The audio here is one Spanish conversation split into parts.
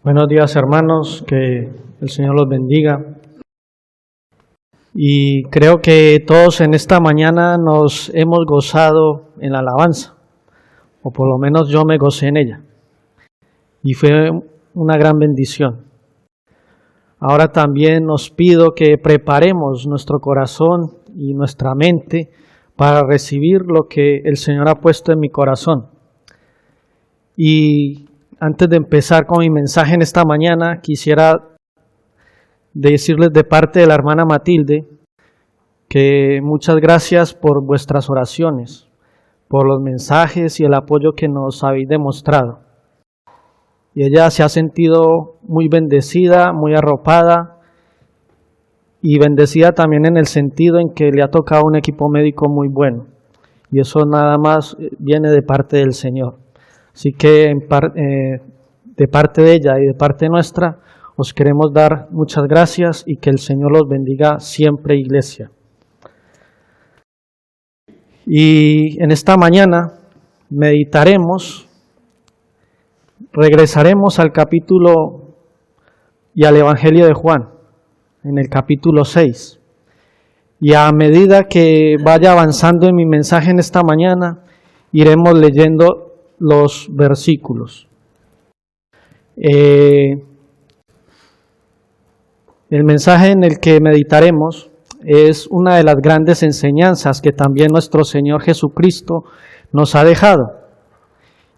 Buenos días, hermanos, que el Señor los bendiga. Y creo que todos en esta mañana nos hemos gozado en la alabanza, o por lo menos yo me gocé en ella. Y fue una gran bendición. Ahora también os pido que preparemos nuestro corazón y nuestra mente para recibir lo que el Señor ha puesto en mi corazón. Y antes de empezar con mi mensaje en esta mañana, quisiera decirles de parte de la hermana Matilde que muchas gracias por vuestras oraciones, por los mensajes y el apoyo que nos habéis demostrado. Y ella se ha sentido muy bendecida, muy arropada y bendecida también en el sentido en que le ha tocado un equipo médico muy bueno. Y eso nada más viene de parte del Señor. Así que de parte de ella y de parte nuestra, os queremos dar muchas gracias y que el Señor los bendiga siempre, iglesia. Y en esta mañana regresaremos al capítulo y al Evangelio de Juan, en el capítulo 6. Y a medida que vaya avanzando en mi mensaje en esta mañana, iremos leyendo los versículos. El mensaje en el que meditaremos es una de las grandes enseñanzas que también nuestro Señor Jesucristo nos ha dejado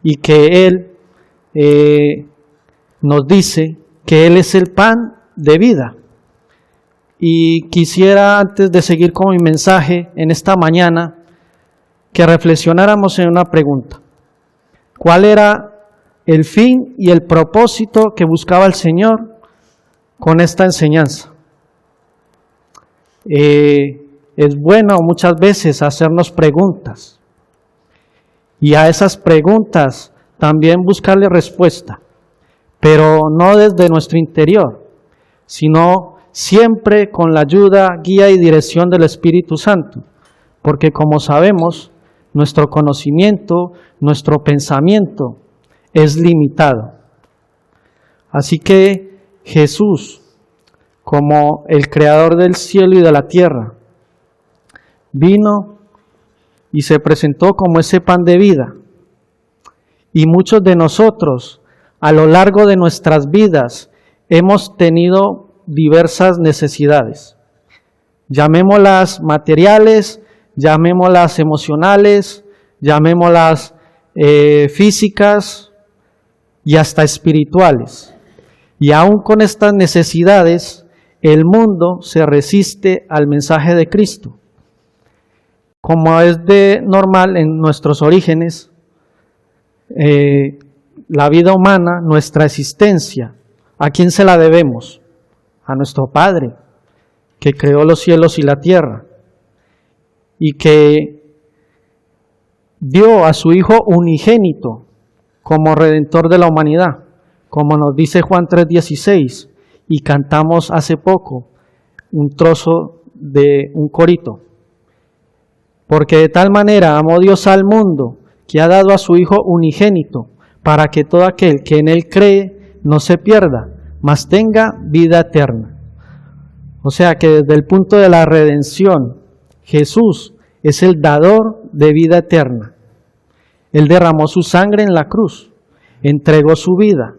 y que Él nos dice que Él es el pan de vida. Y quisiera, antes de seguir con mi mensaje en esta mañana, que reflexionáramos en una pregunta. ¿Cuál era el fin y el propósito que buscaba el Señor con esta enseñanza? Es bueno muchas veces hacernos preguntas y a esas preguntas también buscarle respuesta, pero no desde nuestro interior, sino siempre con la ayuda, guía y dirección del Espíritu Santo, porque como sabemos, nuestro conocimiento, nuestro pensamiento es limitado. Así que Jesús, como el creador del cielo y de la tierra, vino y se presentó como ese pan de vida. Y muchos de nosotros, a lo largo de nuestras vidas, hemos tenido diversas necesidades. Llamémoslas materiales, llamémoslas emocionales, llamémoslas físicas y hasta espirituales. Y aún con estas necesidades, el mundo se resiste al mensaje de Cristo. Como es de normal en nuestros orígenes, la vida humana, nuestra existencia, ¿a quién se la debemos? A nuestro Padre, que creó los cielos y la tierra, y que dio a su Hijo unigénito como Redentor de la humanidad, como nos dice Juan 3:16, y cantamos hace poco un trozo de un corito. Porque de tal manera amó Dios al mundo, que ha dado a su Hijo unigénito, para que todo aquel que en Él cree no se pierda, mas tenga vida eterna. O sea que desde el punto de la redención, Jesús es el dador de vida eterna. Él derramó su sangre en la cruz, entregó su vida.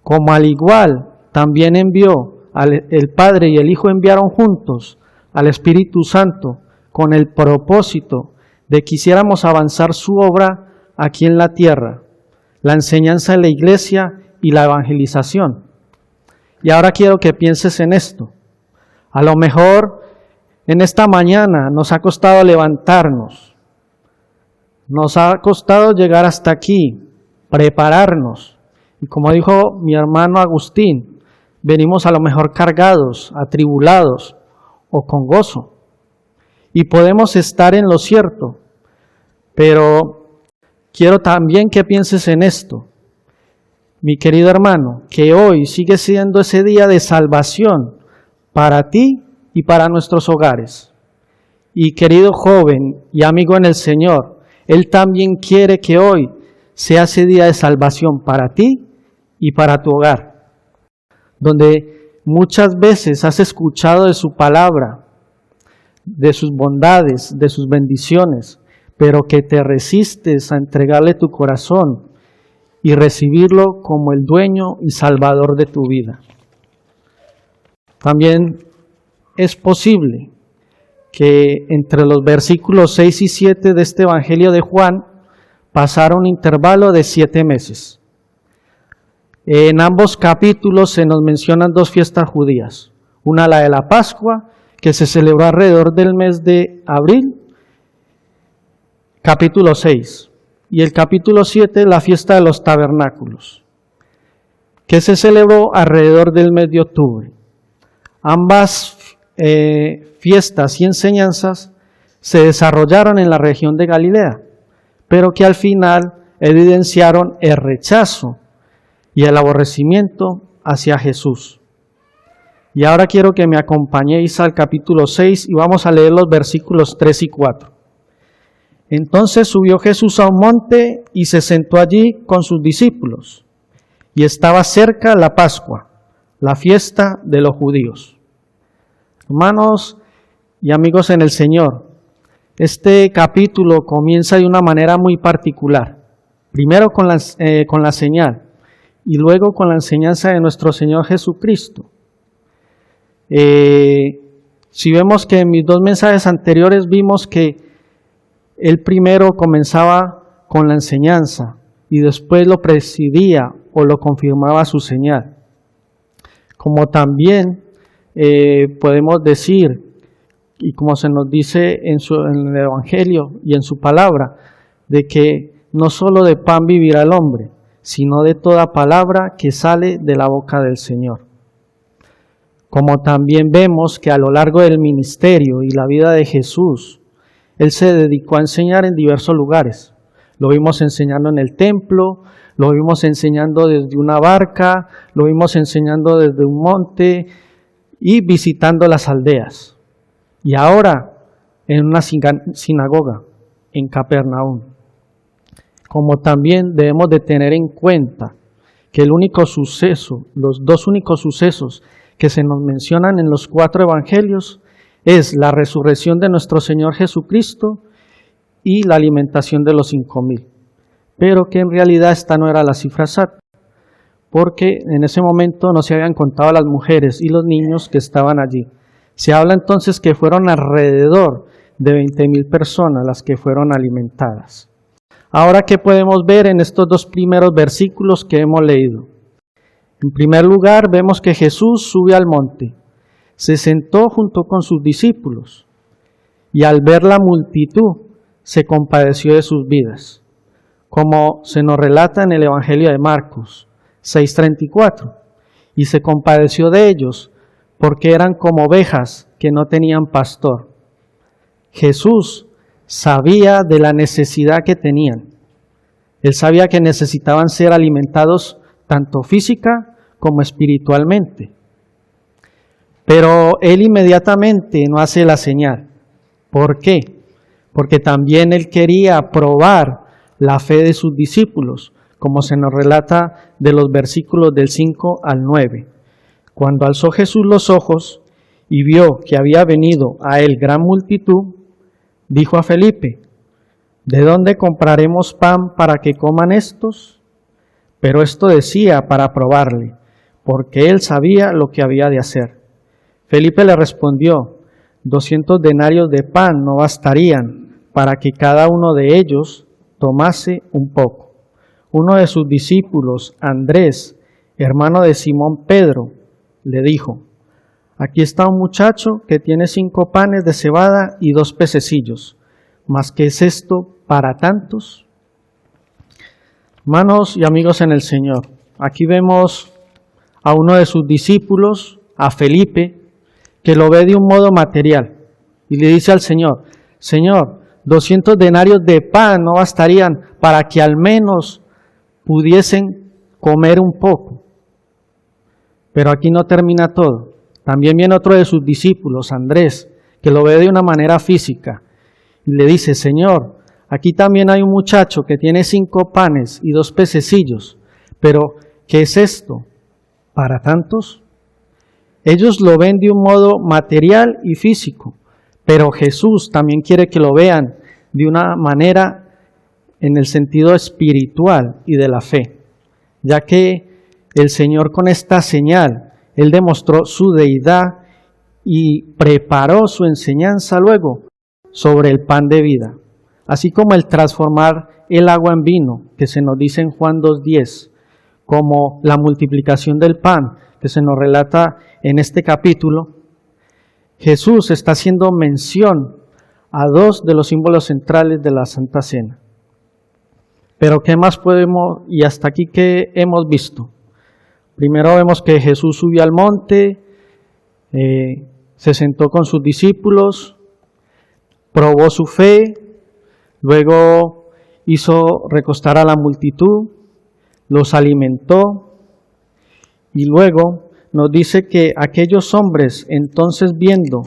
Como al igual también envió, el Padre y el Hijo enviaron juntos al Espíritu Santo con el propósito de que quisiéramos avanzar su obra aquí en la tierra, la enseñanza de la iglesia y la evangelización. Y ahora quiero que pienses en esto. A lo mejor en esta mañana nos ha costado levantarnos, nos ha costado llegar hasta aquí, prepararnos. Y como dijo mi hermano Agustín, venimos a lo mejor cargados, atribulados o con gozo. Y podemos estar en lo cierto, pero quiero también que pienses en esto, mi querido hermano, que hoy sigue siendo ese día de salvación para ti y para nuestros hogares. Y querido joven y amigo en el Señor, Él también quiere que hoy sea ese día de salvación para ti y para tu hogar, donde muchas veces has escuchado de su palabra, de sus bondades, de sus bendiciones, pero que te resistes a entregarle tu corazón y recibirlo como el dueño y salvador de tu vida. También es posible que entre los versículos 6 y 7 de este Evangelio de Juan pasara un intervalo de 7 meses. En ambos capítulos se nos mencionan dos fiestas judías, una la de la Pascua, que se celebró alrededor del mes de abril, capítulo 6, y el capítulo 7, la fiesta de los tabernáculos, que se celebró alrededor del mes de octubre. Ambas fiestas y enseñanzas se desarrollaron en la región de Galilea, pero que al final evidenciaron el rechazo y el aborrecimiento hacia Jesús. Y ahora quiero que me acompañéis al capítulo 6 y vamos a leer los versículos 3 y 4. Entonces subió Jesús a un monte y se sentó allí con sus discípulos. Y estaba cerca la Pascua, la fiesta de los judíos. Hermanos y amigos en el Señor, este capítulo comienza de una manera muy particular. Primero con la señal y luego con la enseñanza de nuestro Señor Jesucristo. Si vemos que en mis dos mensajes anteriores vimos que el primero comenzaba con la enseñanza y después lo presidía o lo confirmaba su señal. Como también podemos decir, y como se nos dice en el Evangelio y en su palabra, de que no solo de pan vivirá el hombre, sino de toda palabra que sale de la boca del Señor. Como también vemos que a lo largo del ministerio y la vida de Jesús, Él se dedicó a enseñar en diversos lugares. Lo vimos enseñando en el templo, lo vimos enseñando desde una barca, lo vimos enseñando desde un monte y visitando las aldeas. Y ahora en una sinagoga en Capernaum. Como también debemos de tener en cuenta que los dos únicos sucesos que se nos mencionan en los 4 evangelios es la resurrección de nuestro Señor Jesucristo y la alimentación de los 5,000. Pero que en realidad esta no era la cifra exacta, porque en ese momento no se habían contado las mujeres y los niños que estaban allí. Se habla entonces que fueron alrededor de 20,000 personas las que fueron alimentadas. Ahora, ¿qué podemos ver en estos dos primeros versículos que hemos leído? En primer lugar, vemos que Jesús sube al monte, se sentó junto con sus discípulos y al ver la multitud se compadeció de sus vidas, como se nos relata en el Evangelio de Marcos 6:34, y se compadeció de ellos porque eran como ovejas que no tenían pastor. Jesús sabía de la necesidad que tenían. Él sabía que necesitaban ser alimentados tanto física como espiritualmente. Pero Él inmediatamente no hace la señal. ¿Por qué? Porque también Él quería probar la fe de sus discípulos, como se nos relata de los versículos del 5 al 9. Cuando alzó Jesús los ojos y vio que había venido a Él gran multitud, dijo a Felipe: ¿de dónde compraremos pan para que coman estos? Pero esto decía para probarle, porque él sabía lo que había de hacer. Felipe le respondió: 200 denarios de pan no bastarían para que cada uno de ellos tomase un poco. Uno de sus discípulos, Andrés, hermano de Simón Pedro, le dijo: aquí está un muchacho que tiene 5 panes de cebada y 2 pececillos. ¿Mas qué es esto para tantos? Hermanos y amigos en el Señor, aquí vemos a uno de sus discípulos, a Felipe, que lo ve de un modo material y le dice al Señor: Señor, 200 denarios de pan no bastarían para que al menos pudiesen comer un poco. Pero aquí no termina todo. También viene otro de sus discípulos, Andrés, que lo ve de una manera física y le dice: Señor, aquí también hay un muchacho que tiene 5 panes y 2 pececillos, pero ¿qué es esto para tantos? Ellos lo ven de un modo material y físico, pero Jesús también quiere que lo vean de una manera en el sentido espiritual y de la fe, ya que el Señor con esta señal, Él demostró su deidad y preparó su enseñanza luego sobre el pan de vida, así como el transformar el agua en vino, que se nos dice en Juan 2:10, como la multiplicación del pan, que se nos relata en este capítulo. Jesús está haciendo mención a dos de los símbolos centrales de la Santa Cena. Pero ¿qué más podemos, y hasta aquí qué hemos visto? Primero vemos que Jesús subió al monte, se sentó con sus discípulos, probó su fe, luego hizo recostar a la multitud, los alimentó, y luego nos dice que aquellos hombres, entonces viendo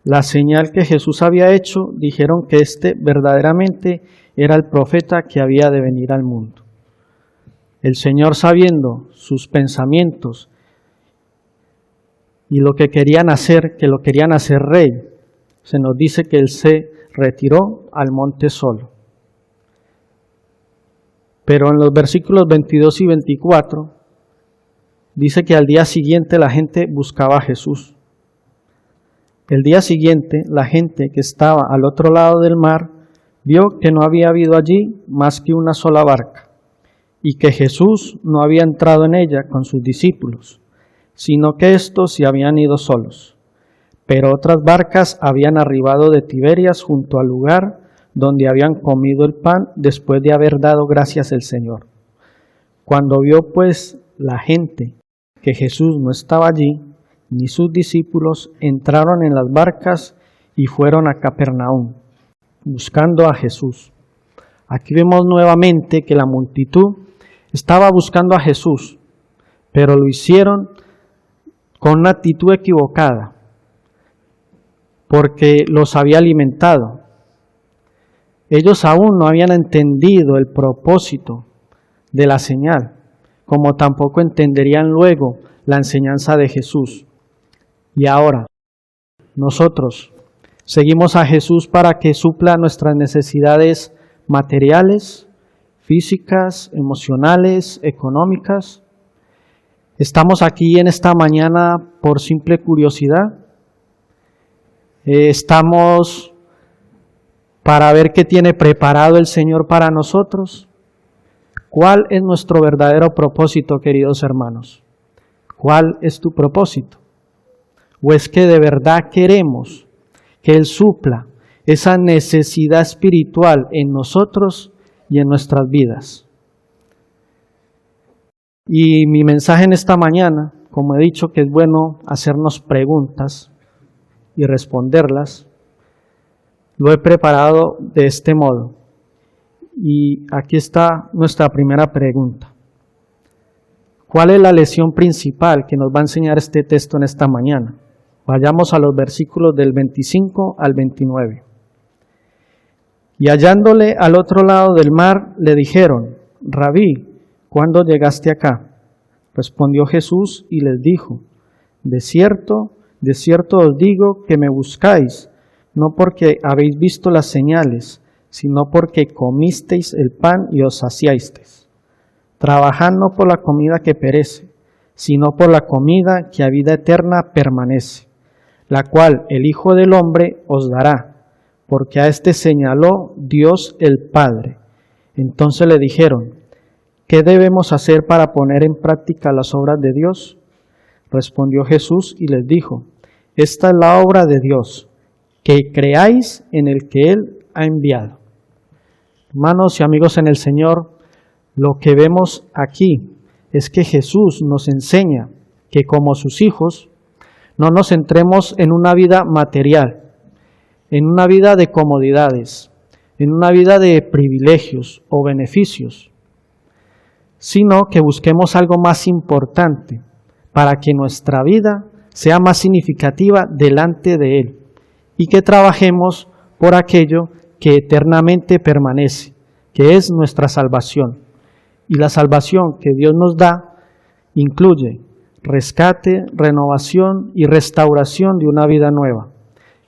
la señal que Jesús había hecho, dijeron que este verdaderamente era el profeta que había de venir al mundo. El Señor, sabiendo sus pensamientos y lo que querían hacer, que lo querían hacer rey, se nos dice que Él se retiró al monte solo. Pero en los versículos 22 y 24, dice que al día siguiente la gente buscaba a Jesús. El día siguiente, la gente que estaba al otro lado del mar vio que no había habido allí más que una sola barca, y que Jesús no había entrado en ella con sus discípulos, sino que éstos se habían ido solos. Pero otras barcas habían arribado de Tiberias junto al lugar donde habían comido el pan después de haber dado gracias al Señor. Cuando vio pues la gente que Jesús no estaba allí, ni sus discípulos, entraron en las barcas y fueron a Capernaum, buscando a Jesús. Aquí vemos nuevamente que la multitud estaba buscando a Jesús, pero lo hicieron con una actitud equivocada, porque los había alimentado. Ellos aún no habían entendido el propósito de la señal, como tampoco entenderían luego la enseñanza de Jesús. Y ahora, nosotros seguimos a Jesús para que supla nuestras necesidades materiales, físicas, emocionales, económicas. ¿Estamos aquí en esta mañana por simple curiosidad? ¿Estamos para ver qué tiene preparado el Señor para nosotros? ¿Cuál es nuestro verdadero propósito, queridos hermanos? ¿Cuál es tu propósito? ¿O es que de verdad queremos que Él supla esa necesidad espiritual en nosotros y en nuestras vidas? Y mi mensaje en esta mañana, como he dicho que es bueno hacernos preguntas y responderlas, lo he preparado de este modo. Y aquí está nuestra primera pregunta. ¿Cuál es la lección principal que nos va a enseñar este texto en esta mañana? Vayamos a los versículos del 25 al 29. Y hallándole al otro lado del mar, le dijeron: Rabí, ¿cuándo llegaste acá? Respondió Jesús y les dijo: de cierto os digo que me buscáis, no porque habéis visto las señales, sino porque comisteis el pan y os saciasteis. Trabajad no por la comida que perece, sino por la comida que a vida eterna permanece, la cual el Hijo del Hombre os dará, porque a éste señaló Dios el Padre. Entonces le dijeron: ¿qué debemos hacer para poner en práctica las obras de Dios? Respondió Jesús y les dijo: esta es la obra de Dios, que creáis en el que Él ha enviado. Hermanos y amigos en el Señor, lo que vemos aquí es que Jesús nos enseña que como sus hijos no nos centremos en una vida material, en una vida de comodidades, en una vida de privilegios o beneficios, sino que busquemos algo más importante para que nuestra vida sea más significativa delante de Él y que trabajemos por aquello que eternamente permanece, que es nuestra salvación. Y la salvación que Dios nos da incluye rescate, renovación y restauración de una vida nueva,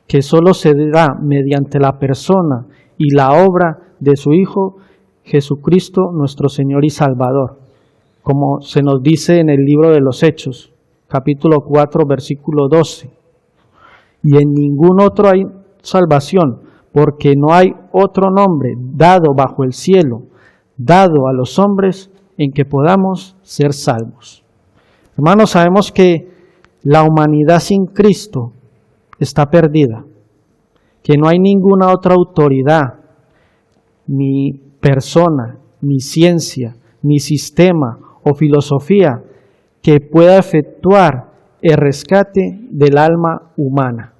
que solo se da mediante la persona y la obra de su Hijo Jesucristo, nuestro Señor y Salvador, como se nos dice en el libro de los Hechos, capítulo 4, versículo 12. Y en ningún otro hay salvación, porque no hay otro nombre dado bajo el cielo, dado a los hombres, en que podamos ser salvos. Hermanos, sabemos que la humanidad sin Cristo está perdida, que no hay ninguna otra autoridad, ni persona, ni ciencia, ni sistema o filosofía que pueda efectuar el rescate del alma humana.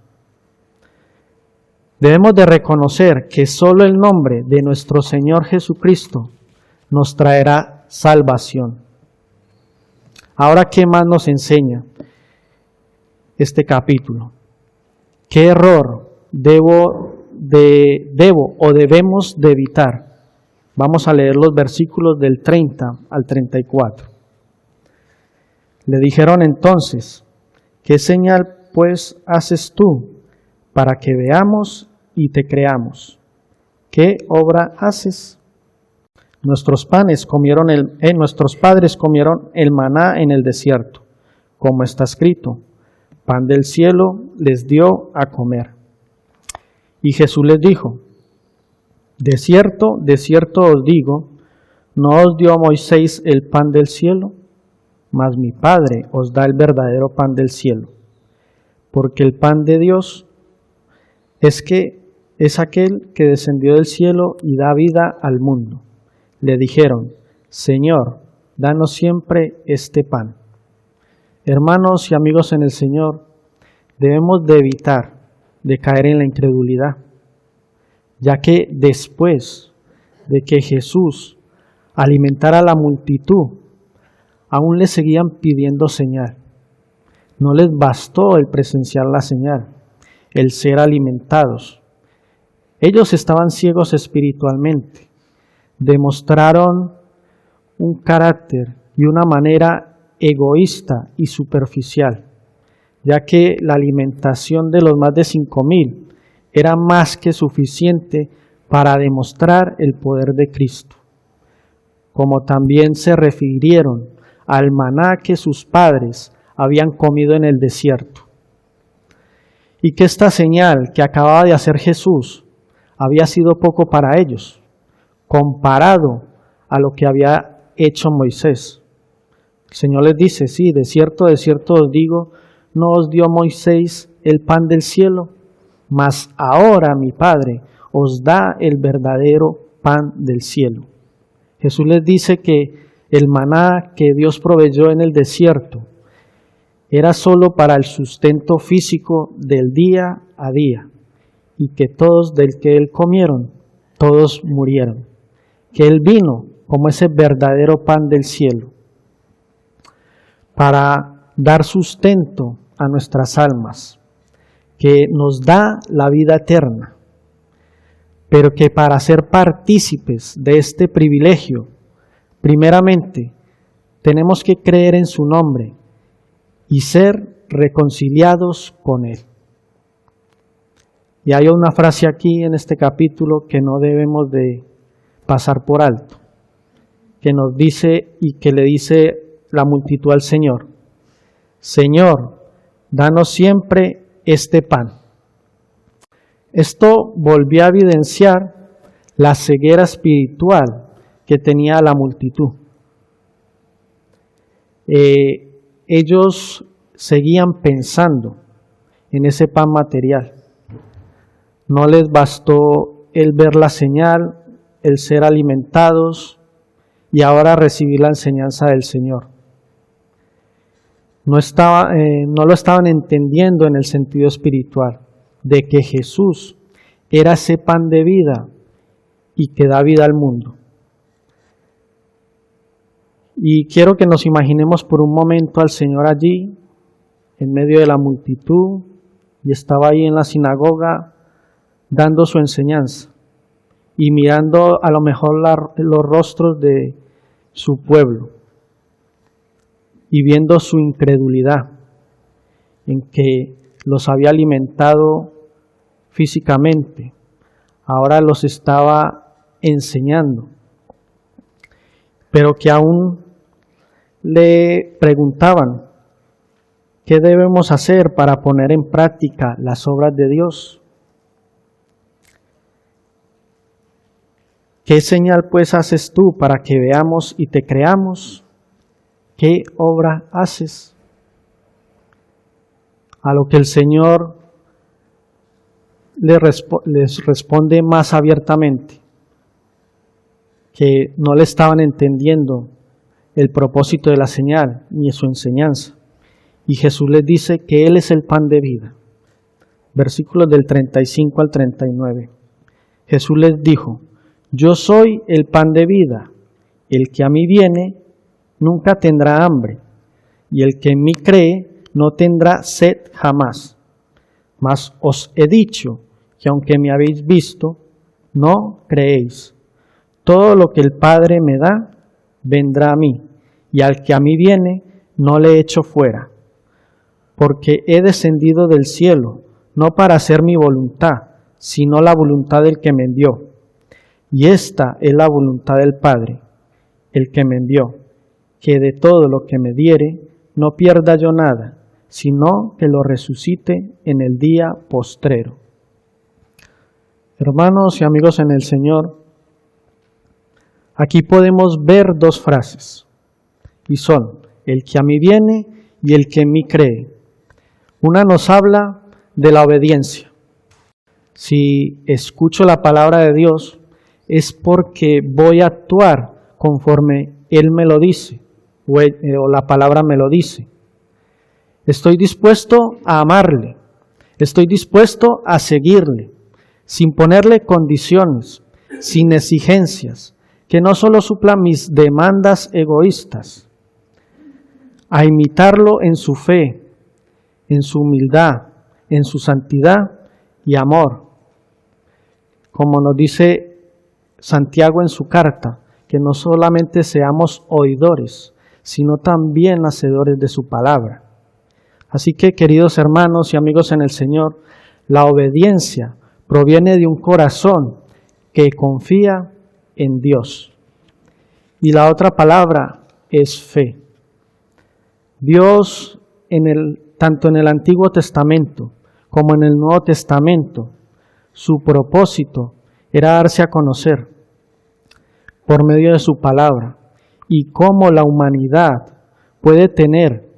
Debemos de reconocer que solo el nombre de nuestro Señor Jesucristo nos traerá salvación. Ahora, ¿qué más nos enseña este capítulo? ¿Qué error debemos de evitar? Vamos a leer los versículos del 30 al 34. Le dijeron entonces: ¿qué señal pues haces tú para que veamos y te creamos? ¿Qué obra haces? Nuestros padres comieron el maná en el desierto, como está escrito: pan del cielo les dio a comer. Y Jesús les dijo: de cierto os digo, no os dio Moisés el pan del cielo, mas mi Padre os da el verdadero pan del cielo. Porque el pan de Dios es aquel que descendió del cielo y da vida al mundo. Le dijeron: Señor, danos siempre este pan. Hermanos y amigos en el Señor, debemos de evitar de caer en la incredulidad, ya que después de que Jesús alimentara a la multitud, aún le seguían pidiendo señal. No les bastó el presenciar la señal, el ser alimentados. Ellos estaban ciegos espiritualmente. Demostraron un carácter y una manera egoísta y superficial, ya que la alimentación de los más de 5,000 era más que suficiente para demostrar el poder de Cristo, como también se refirieron al maná que sus padres habían comido en el desierto, y que esta señal que acababa de hacer Jesús había sido poco para ellos, comparado a lo que había hecho Moisés. El Señor les dice: sí, de cierto os digo, no os dio Moisés el pan del cielo, mas ahora mi Padre os da el verdadero pan del cielo. Jesús les dice que el maná que Dios proveyó en el desierto era solo para el sustento físico del día a día, y que todos del que él comieron, todos murieron. Que él vino como ese verdadero pan del cielo para dar sustento a nuestras almas, que nos da la vida eterna, pero que para ser partícipes de este privilegio, primeramente tenemos que creer en su nombre y ser reconciliados con él. Y hay una frase aquí en este capítulo que no debemos de pasar por alto, que nos dice y que le dice la multitud al Señor: Señor, danos siempre este pan. Esto volvió a evidenciar la ceguera espiritual que tenía la multitud. Ellos seguían pensando en ese pan material. No les bastó el ver la señal, el ser alimentados y ahora recibir la enseñanza del Señor. No lo estaban entendiendo en el sentido espiritual, de que Jesús era ese pan de vida y que da vida al mundo. Y quiero que nos imaginemos por un momento al Señor allí, en medio de la multitud, y estaba ahí en la sinagoga dando su enseñanza y mirando a lo mejor los rostros de su pueblo. y viendo su incredulidad, en que los había alimentado físicamente, ahora los estaba enseñando, pero que aún le preguntaban, ¿qué debemos hacer para poner en práctica las obras de Dios? ¿Qué señal pues haces tú para que veamos y te creamos? ¿Qué obra haces? A lo que el Señor les responde más abiertamente, que no le estaban entendiendo el propósito de la señal ni su enseñanza. Y Jesús les dice que Él es el pan de vida. Versículos del 35 al 39. Jesús les dijo, yo soy el pan de vida. El que a mí viene nunca tendrá hambre, y el que en mí cree no tendrá sed jamás. Mas os he dicho que aunque me habéis visto, no creéis. Todo lo que el Padre me da, vendrá a mí, y al que a mí viene, no le echo fuera. Porque he descendido del cielo, no para hacer mi voluntad, sino la voluntad del que me envió. Y esta es la voluntad del Padre, el que me envió, que de todo lo que me diere, no pierda yo nada, sino que lo resucite en el día postrero. Hermanos y amigos en el Señor, aquí podemos ver dos frases, y son, el que a mí viene y el que en mí cree. Una nos habla de la obediencia. Si escucho la palabra de Dios, es porque voy a actuar conforme Él me lo dice, o la palabra me lo dice. Estoy dispuesto a amarle, estoy dispuesto a seguirle, sin ponerle condiciones, sin exigencias, que no solo suplan mis demandas egoístas, a imitarlo en su fe, en su humildad, en su santidad y amor. Como nos dice Santiago en su carta, que no solamente seamos oidores, sino también hacedores de su palabra. Así que, queridos hermanos y amigos en el Señor, la obediencia proviene de un corazón que confía en Dios. Y la otra palabra es fe. Dios, tanto en el Antiguo Testamento como en el Nuevo Testamento, su propósito era darse a conocer por medio de su palabra y cómo la humanidad puede tener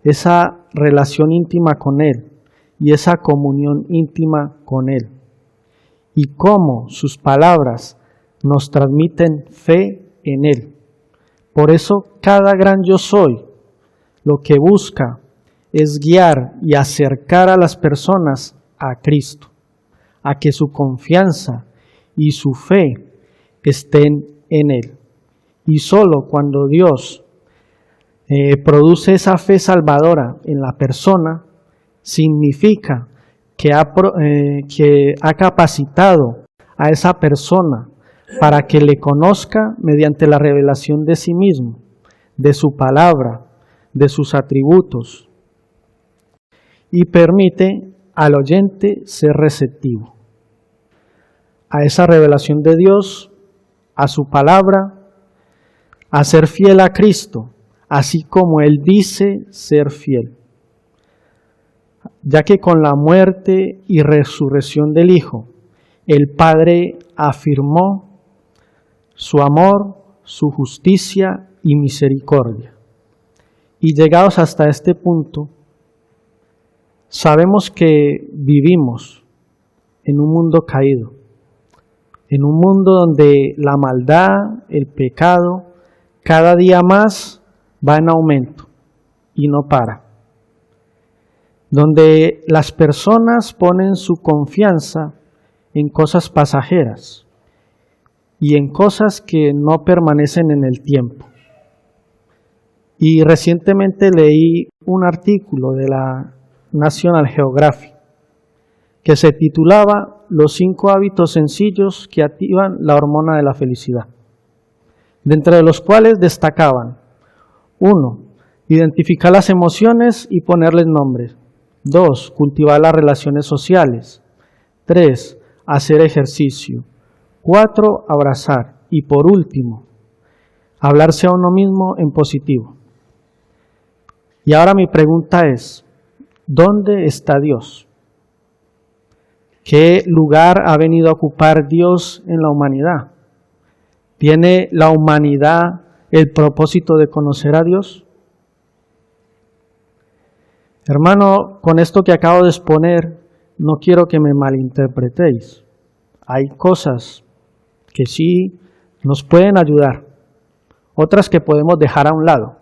esa relación íntima con Él y esa comunión íntima con Él, y cómo sus palabras nos transmiten fe en Él. Por eso cada gran yo soy lo que busca es guiar y acercar a las personas a Cristo, a que su confianza y su fe estén en Él. Y solo cuando Dios produce esa fe salvadora en la persona, significa que ha capacitado a esa persona para que le conozca mediante la revelación de sí mismo, de su palabra, de sus atributos, y permite al oyente ser receptivo a esa revelación de Dios, a su palabra, a ser fiel a Cristo, así como Él dice ser fiel. Ya que con la muerte y resurrección del Hijo, el Padre afirmó su amor, su justicia y misericordia. Y llegados hasta este punto, sabemos que vivimos en un mundo caído, en un mundo donde la maldad, el pecado, cada día más va en aumento y no para. Donde las personas ponen su confianza en cosas pasajeras y en cosas que no permanecen en el tiempo. Y recientemente leí un artículo de la National Geographic que se titulaba Los 5 hábitos sencillos que activan la hormona de la felicidad, de entre los cuales destacaban: 1. Identificar las emociones y ponerles nombres. 2. Cultivar las relaciones sociales. 3. Hacer ejercicio. 4. Abrazar. Y por último, hablarse a uno mismo en positivo. Y ahora mi pregunta es, ¿dónde está Dios? ¿Qué lugar ha venido a ocupar Dios en la humanidad? ¿Tiene la humanidad el propósito de conocer a Dios? Hermano, con esto que acabo de exponer, no quiero que me malinterpretéis. Hay cosas que sí nos pueden ayudar, otras que podemos dejar a un lado.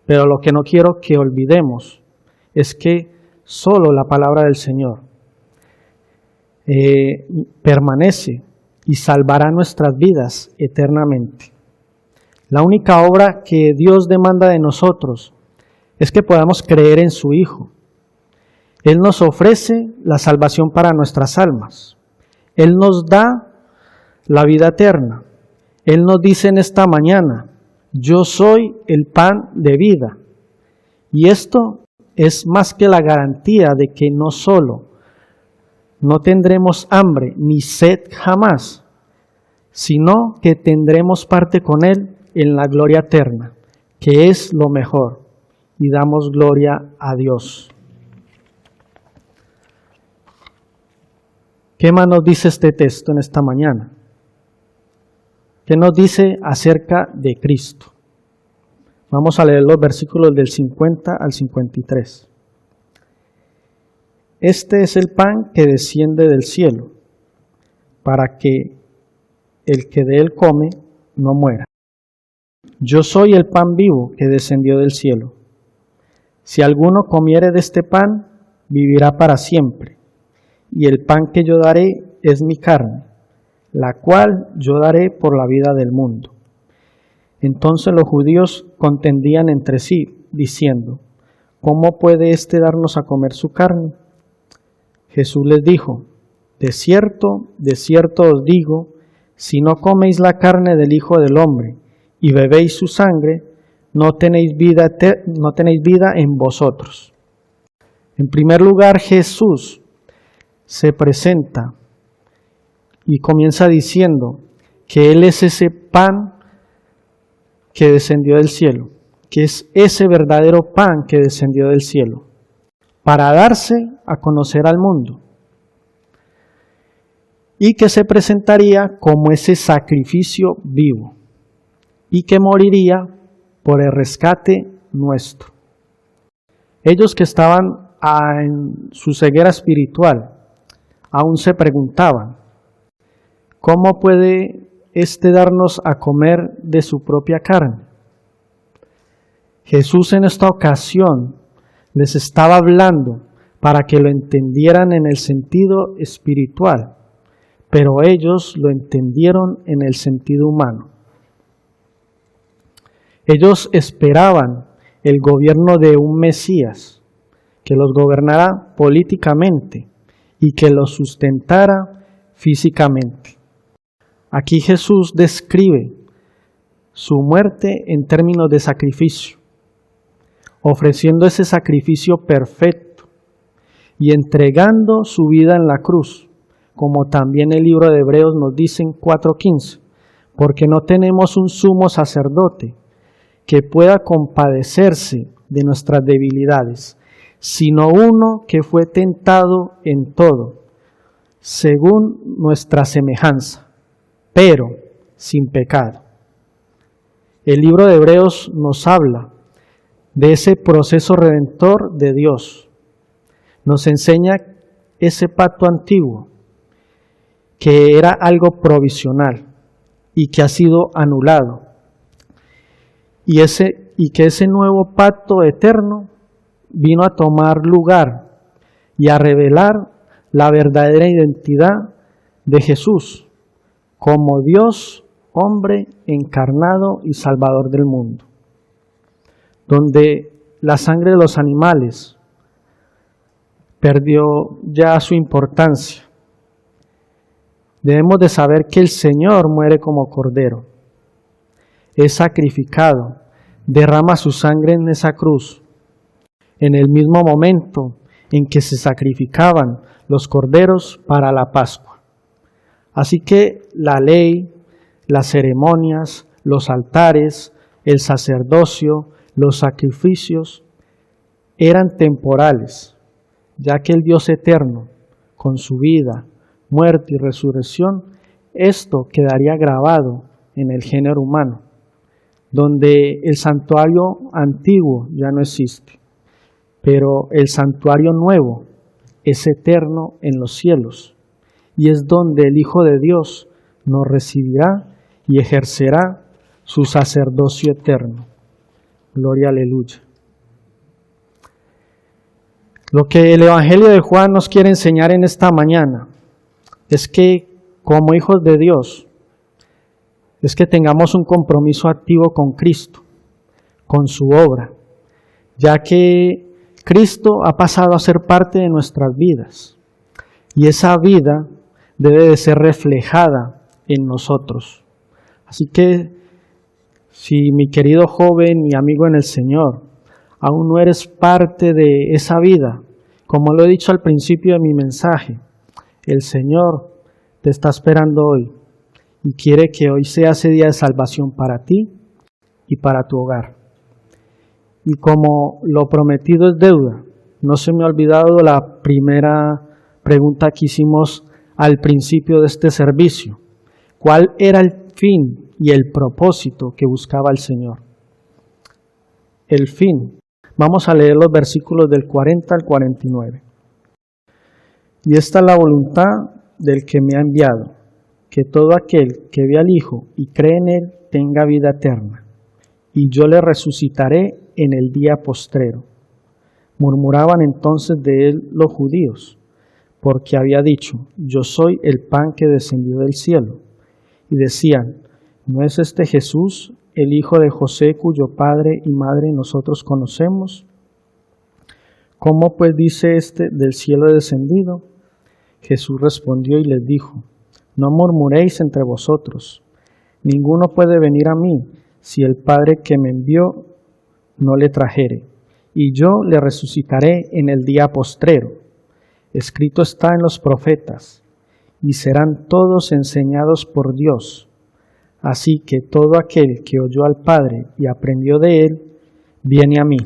Pero lo que no quiero que olvidemos es que solo la palabra del Señor permanece y salvará nuestras vidas eternamente. La única obra que Dios demanda de nosotros es que podamos creer en su Hijo. Él nos ofrece la salvación para nuestras almas. Él nos da la vida eterna. Él nos dice en esta mañana, yo soy el pan de vida. Y esto es más que la garantía de que no solo no tendremos hambre ni sed jamás, sino que tendremos parte con Él en la gloria eterna, que es lo mejor. Y damos gloria a Dios. ¿Qué más nos dice este texto en esta mañana? ¿Qué nos dice acerca de Cristo? Vamos a leer los versículos del 50 al 53. Este es el pan que desciende del cielo, para que el que de él come no muera. Yo soy el pan vivo que descendió del cielo. Si alguno comiere de este pan, vivirá para siempre. Y el pan que yo daré es mi carne, la cual yo daré por la vida del mundo. Entonces los judíos contendían entre sí, diciendo, ¿cómo puede éste darnos a comer su carne? Jesús les dijo, de cierto os digo, si no coméis la carne del Hijo del Hombre y bebéis su sangre, no tenéis vida en vosotros. En primer lugar, Jesús se presenta y comienza diciendo que Él es ese pan que descendió del cielo, que es ese verdadero pan que descendió del cielo, para darse a conocer al mundo, y que se presentaría como ese sacrificio vivo, y que moriría por el rescate nuestro. Ellos que estaban en su ceguera espiritual, aún se preguntaban, ¿cómo puede éste darnos a comer de su propia carne? Jesús en esta ocasión les estaba hablando para que lo entendieran en el sentido espiritual, pero ellos lo entendieron en el sentido humano. Ellos esperaban el gobierno de un Mesías que los gobernara políticamente y que los sustentara físicamente. Aquí Jesús describe su muerte en términos de sacrificio, ofreciendo ese sacrificio perfecto y entregando su vida en la cruz, como también el libro de Hebreos nos dice en 4:15, porque no tenemos un sumo sacerdote que pueda compadecerse de nuestras debilidades, sino uno que fue tentado en todo, según nuestra semejanza, pero sin pecado. El libro de Hebreos nos habla de ese proceso redentor de Dios. Nos enseña ese pacto antiguo, que era algo provisional y que ha sido anulado. Y que ese nuevo pacto eterno vino a tomar lugar y a revelar la verdadera identidad de Jesús como Dios, hombre encarnado y salvador del mundo, donde la sangre de los animales perdió ya su importancia. Debemos de saber que el Señor muere como cordero, es sacrificado derrama su sangre en esa cruz, en el mismo momento en que se sacrificaban los corderos para la Pascua. Así que la ley, las ceremonias, los altares, el sacerdocio, los sacrificios eran temporales, ya que el Dios eterno, con su vida, muerte y resurrección, esto quedaría grabado en el género humano, donde el santuario antiguo ya no existe, pero el santuario nuevo es eterno en los cielos, y es donde el Hijo de Dios nos recibirá y ejercerá su sacerdocio eterno. Gloria, aleluya. Lo que el Evangelio de Juan nos quiere enseñar en esta mañana es que como hijos de Dios, es que tengamos un compromiso activo con Cristo, con su obra, ya que Cristo ha pasado a ser parte de nuestras vidas y esa vida debe de ser reflejada en nosotros. Así que si mi querido joven y amigo en el Señor, aún no eres parte de esa vida, como lo he dicho al principio de mi mensaje, el Señor te está esperando hoy y quiere que hoy sea ese día de salvación para ti y para tu hogar. Y como lo prometido es deuda, no se me ha olvidado la primera pregunta que hicimos al principio de este servicio. ¿Cuál era el fin y el propósito que buscaba el Señor? El fin. Vamos a leer los versículos del 40 al 49. Y esta es la voluntad del que me ha enviado, que todo aquel que ve al Hijo y cree en Él tenga vida eterna, y yo le resucitaré en el día postrero. Murmuraban entonces de él los judíos, porque había dicho, yo soy el pan que descendió del cielo. Y decían, ¿no es este Jesús, el hijo de José, cuyo padre y madre nosotros conocemos? ¿Cómo pues dice este, del cielo he descendido? Jesús respondió y les dijo, no murmuréis entre vosotros. Ninguno puede venir a mí si el Padre que me envió no le trajere, y yo le resucitaré en el día postrero. Escrito está en los profetas, y serán todos enseñados por Dios. Así que todo aquel que oyó al Padre y aprendió de él, viene a mí.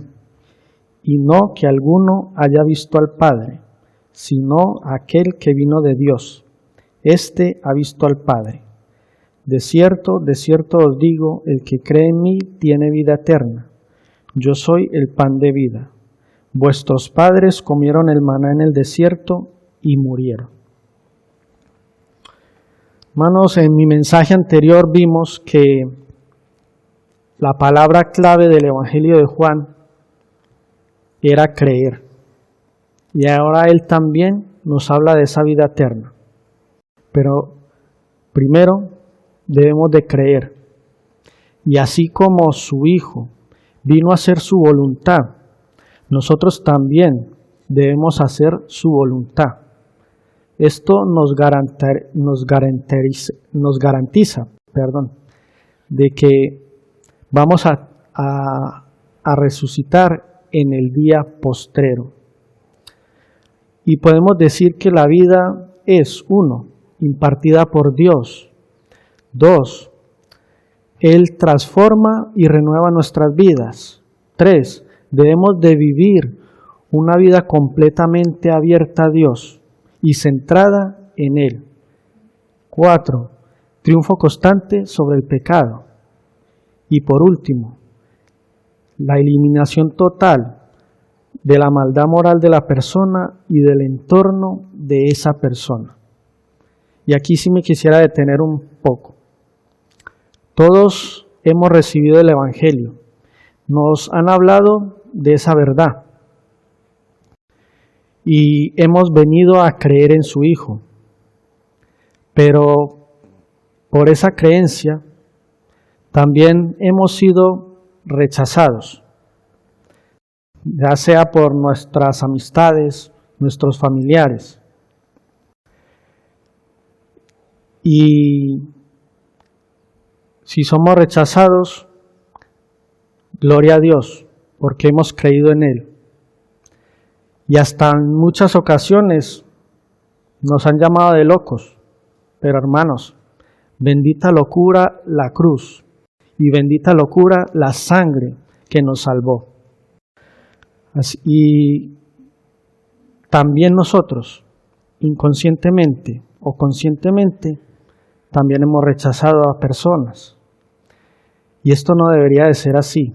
Y no que alguno haya visto al Padre, sino aquel que vino de Dios. Este ha visto al Padre. De cierto os digo, el que cree en mí tiene vida eterna. Yo soy el pan de vida. Vuestros padres comieron el maná en el desierto y murieron. Hermanos, en mi mensaje anterior vimos que la palabra clave del Evangelio de Juan era creer. Y ahora él también nos habla de esa vida eterna. Pero primero debemos de creer. Y así como su Hijo vino a hacer su voluntad, nosotros también debemos hacer su voluntad. Esto nos garantiza, de que vamos a resucitar en el día postrero. Y podemos decir que la vida es, 1, impartida por Dios. 2, Él transforma y renueva nuestras vidas. 3, debemos de vivir una vida completamente abierta a Dios y centrada en Él. 4, triunfo constante sobre el pecado. Y por último, la eliminación total de la maldad moral de la persona y del entorno de esa persona. Y aquí sí me quisiera detener un poco. Todos hemos recibido el Evangelio. Nos han hablado de esa verdad. Y hemos venido a creer en su Hijo. Pero por esa creencia también hemos sido rechazados. Ya sea por nuestras amistades, nuestros familiares. Y si somos rechazados, Gloria a Dios, porque hemos creído en Él. Y hasta en muchas ocasiones nos han llamado de locos. Pero hermanos, bendita locura la cruz y bendita locura la sangre que nos salvó. Y también nosotros, inconscientemente o conscientemente, también hemos rechazado a personas. Y esto no debería de ser así.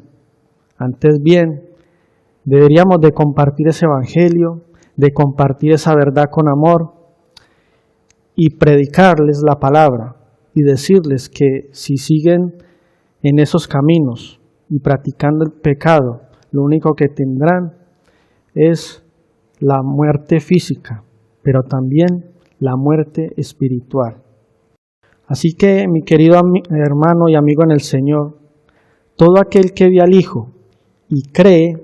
Antes bien, deberíamos de compartir ese evangelio, de compartir esa verdad con amor y predicarles la palabra y decirles que si siguen en esos caminos y practicando el pecado, lo único que tendrán es la muerte física, pero también la muerte espiritual. Así que, mi querido hermano y amigo en el Señor, todo aquel que ve al Hijo y cree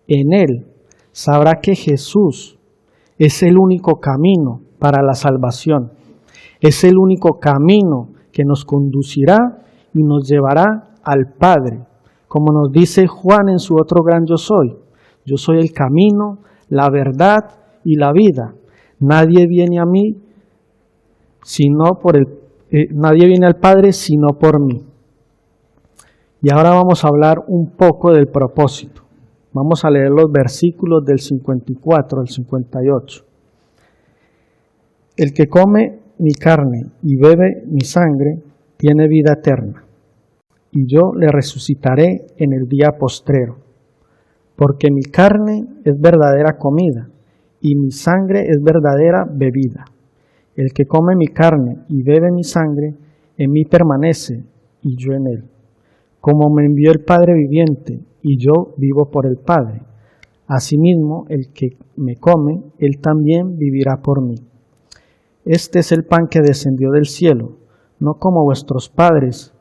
en Él, sabrá que Jesús es el único camino para la salvación. Es el único camino que nos conducirá y nos llevará al Padre. Como nos dice Juan en su otro gran yo soy el camino, la verdad y la vida. Nadie viene a mí nadie viene al Padre sino por mí. Y ahora vamos a hablar un poco del propósito. Vamos a leer los versículos del 54 al 58. El que come mi carne y bebe mi sangre tiene vida eterna, y yo le resucitaré en el día postrero. Porque mi carne es verdadera comida, y mi sangre es verdadera bebida. El que come mi carne y bebe mi sangre, en mí permanece, y yo en él. Como me envió el Padre viviente, y yo vivo por el Padre. Asimismo, el que me come, él también vivirá por mí. Este es el pan que descendió del cielo, no como vuestros padres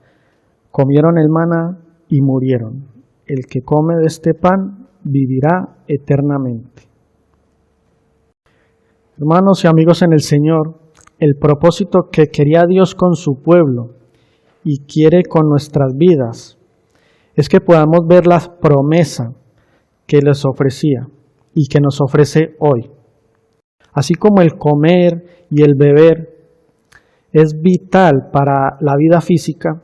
comieron el maná y murieron. El que come de este pan vivirá eternamente. Hermanos y amigos en el Señor, el propósito que quería Dios con su pueblo y quiere con nuestras vidas es que podamos ver la promesa que les ofrecía y que nos ofrece hoy. Así como el comer y el beber es vital para la vida física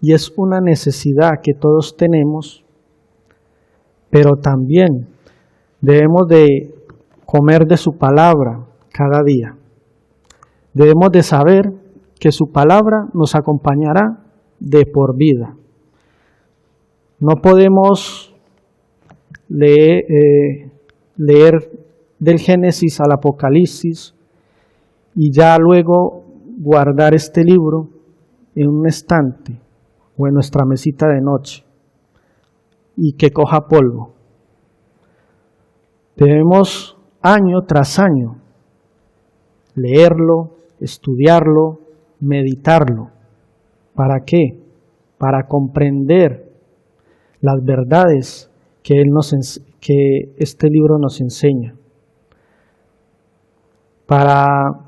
y es una necesidad que todos tenemos, pero también debemos de comer de su palabra cada día. Debemos de saber que su palabra nos acompañará de por vida. No podemos leer del Génesis al Apocalipsis y ya luego guardar este libro en un estante o en nuestra mesita de noche y que coja polvo. Debemos año tras año leerlo, estudiarlo, meditarlo. ¿Para qué? Para comprender las verdades que este libro nos enseña. Para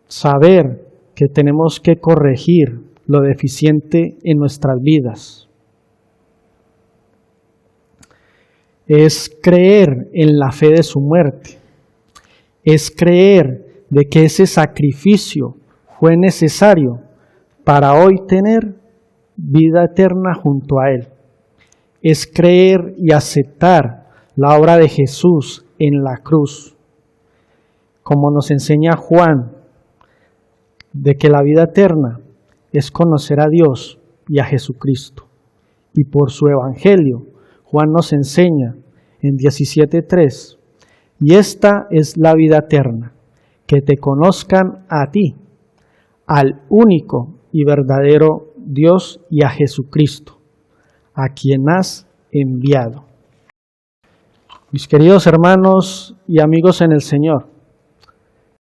saber que tenemos que corregir lo deficiente en nuestras vidas. Es creer en la fe de su muerte. Es creer de que ese sacrificio fue necesario para hoy tener vida eterna junto a Él. Es creer y aceptar la obra de Jesús en la cruz. Como nos enseña Juan, de que la vida eterna es conocer a Dios y a Jesucristo. Y por su evangelio, Juan nos enseña en 17:3, y esta es la vida eterna, que te conozcan a ti, al único y verdadero Dios y a Jesucristo, a quien has enviado. Mis queridos hermanos y amigos en el Señor,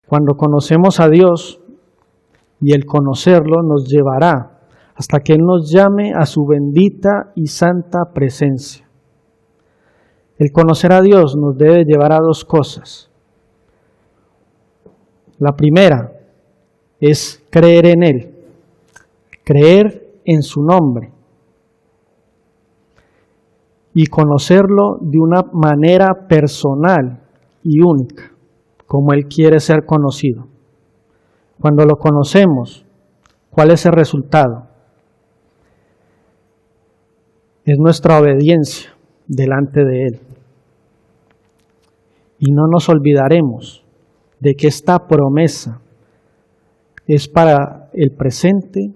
cuando conocemos a Dios, y el conocerlo nos llevará hasta que Él nos llame a su bendita y santa presencia. El conocer a Dios nos debe llevar a dos cosas. La primera es creer en Él, creer en su nombre. y conocerlo de una manera personal y única, como Él quiere ser conocido. Cuando lo conocemos, ¿cuál es el resultado? Es nuestra obediencia delante de Él. Y no nos olvidaremos de que esta promesa es para el presente,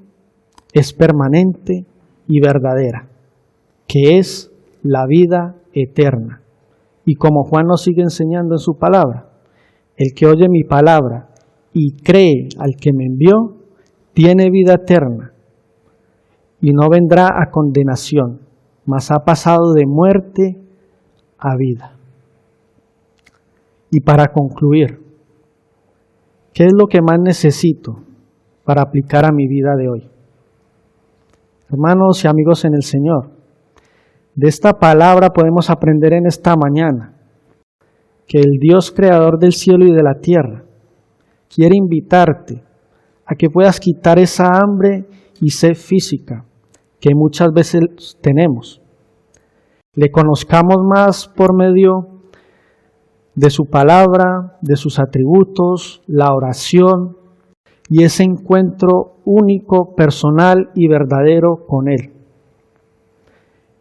es permanente y verdadera, que es la vida eterna. Y como Juan nos sigue enseñando en su palabra, el que oye mi palabra y cree al que me envió, tiene vida eterna y no vendrá a condenación, mas ha pasado de muerte a vida. Y para concluir, ¿qué es lo que más necesito para aplicar a mi vida de hoy? Hermanos y amigos en el Señor, de esta palabra podemos aprender en esta mañana que el Dios creador del cielo y de la tierra quiere invitarte a que puedas quitar esa hambre y sed física que muchas veces tenemos. Le conozcamos más por medio de su palabra, de sus atributos, la oración y ese encuentro único, personal y verdadero con Él.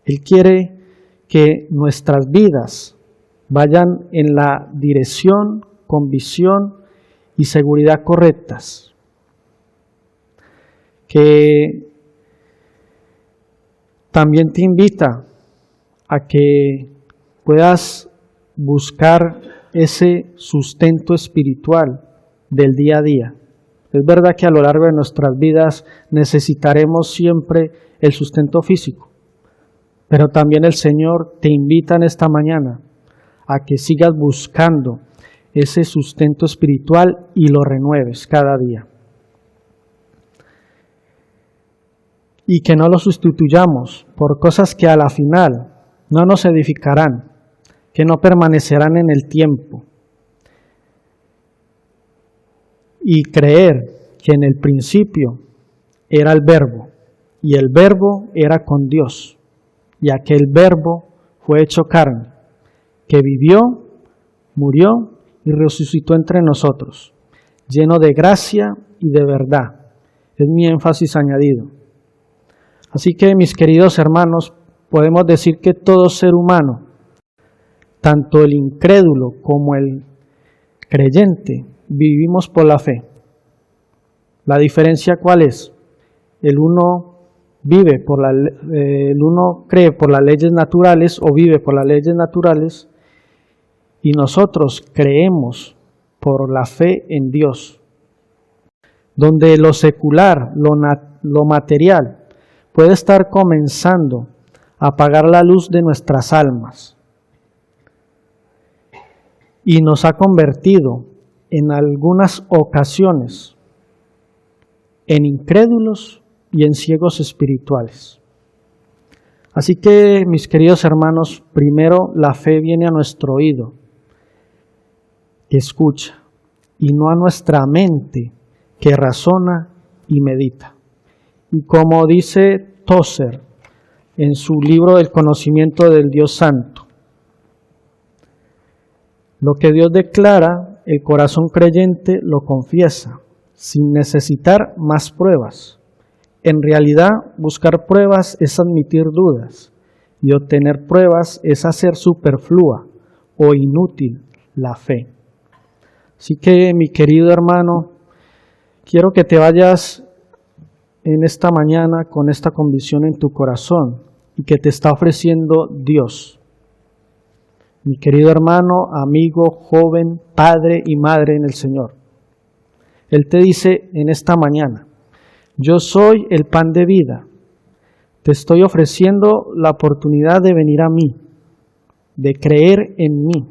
Él quiere que nuestras vidas vayan en la dirección, con visión y seguridad correctas. Que también te invita a que puedas buscar ese sustento espiritual del día a día. Es verdad que a lo largo de nuestras vidas necesitaremos siempre el sustento físico, pero también el Señor te invita en esta mañana a que sigas buscando ese sustento espiritual y lo renueves cada día. Y que no lo sustituyamos por cosas que a la final no nos edificarán, que no permanecerán en el tiempo. Y creer que en el principio era el Verbo, y el Verbo era con Dios, y aquel Verbo fue hecho carne, que vivió, murió y resucitó entre nosotros, lleno de gracia y de verdad. Es mi énfasis añadido. Así que, mis queridos hermanos, podemos decir que todo ser humano, tanto el incrédulo como el creyente, vivimos por la fe. ¿La diferencia cuál es? El uno cree por las leyes naturales o vive por las leyes naturales, y nosotros creemos por la fe en Dios, donde lo secular, lo material, puede estar comenzando a apagar la luz de nuestras almas y nos ha convertido en algunas ocasiones en incrédulos y en ciegos espirituales. Así que, mis queridos hermanos, primero la fe viene a nuestro oído, que escucha, y no a nuestra mente, que razona y medita. Y como dice Tozer en su libro del conocimiento del Dios Santo, lo que Dios declara, el corazón creyente lo confiesa, sin necesitar más pruebas. En realidad, buscar pruebas es admitir dudas, y obtener pruebas es hacer superflua o inútil la fe. Así que, mi querido hermano, quiero que te vayas en esta mañana con esta convicción en tu corazón y que te está ofreciendo Dios. Mi querido hermano, amigo, joven, padre y madre en el Señor. Él te dice en esta mañana: yo soy el pan de vida. Te estoy ofreciendo la oportunidad de venir a mí, de creer en mí.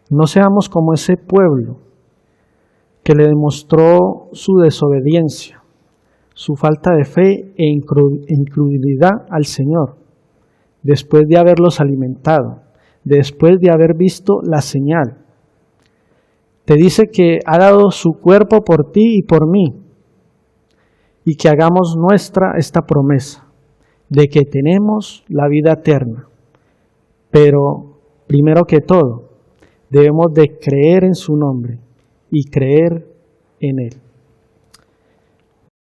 No seamos como ese pueblo que le demostró su desobediencia, su falta de fe e incredulidad al Señor, después de haberlos alimentado, después de haber visto la señal. Te dice que ha dado su cuerpo por ti y por mí, y que hagamos nuestra esta promesa, de que tenemos la vida eterna. Pero, primero que todo, debemos de creer en su nombre y creer en Él.